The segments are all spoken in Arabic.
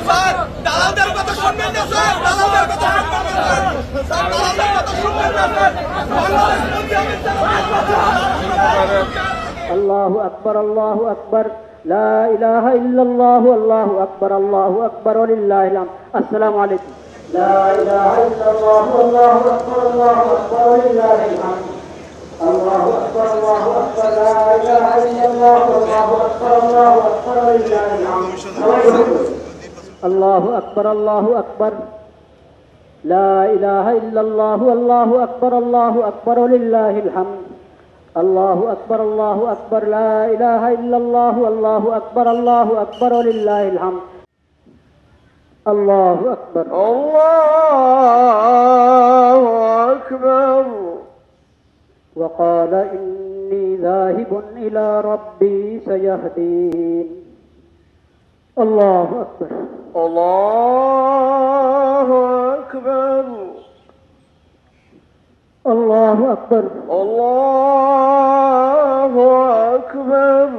স্যার দালালদের কথা শুনবেন না স্যার, দালালদের কথা শুনবেন না স্যার, স্যার দালালদের কথা শুনবেন না স্যার। الله أكبر الله أكبر لا إله إلا الله الله أكبر الله أكبر ولله الحمد. السلام عليكم. لا إله إلا الله الله أكبر الله أكبر ولله الحمد. الله أكبر الله أكبر لا إله إلا الله الله أكبر الله أكبر ولله الحمد. الله أكبر الله أكبر لا إله إلا الله الله أكبر الله أكبر ولله الحمد. الله أكبر الله أكبر لا إله إلا الله الله أكبر الله أكبر ولله الحمد. الله أكبر الله أكبر. وقال إني ذاهب إلى ربي سيهدين. الله أكبر الله أكبر. الله أكبر الله أكبر.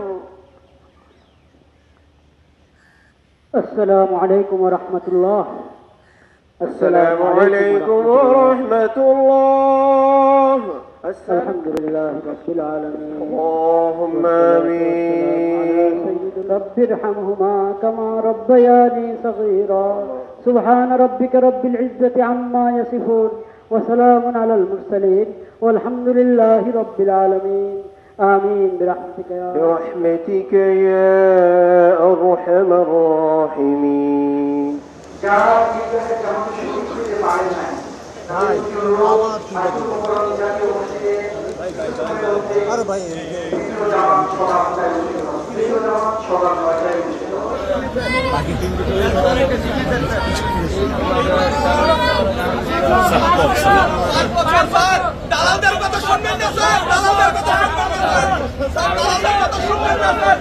السلام عليكم ورحمة الله. السلام عليكم ورحمة الله. الحمد لله رب العالمين. اللهم آمين. سيدنا رب ارحمهما كما ربياني صغيرا. سبحان ربك رب العزة عما يصفون وسلام على المرسلين والحمد لله رب العالمين. آمين برحمتك يا برحمتك يا أرحم الراحمين. স্যার দালালদের কথা শুনবেন না স্যার, দালালদের কথা শুনবেন না স্যার, স্যার দালালদের কথা শুনবেন না স্যার।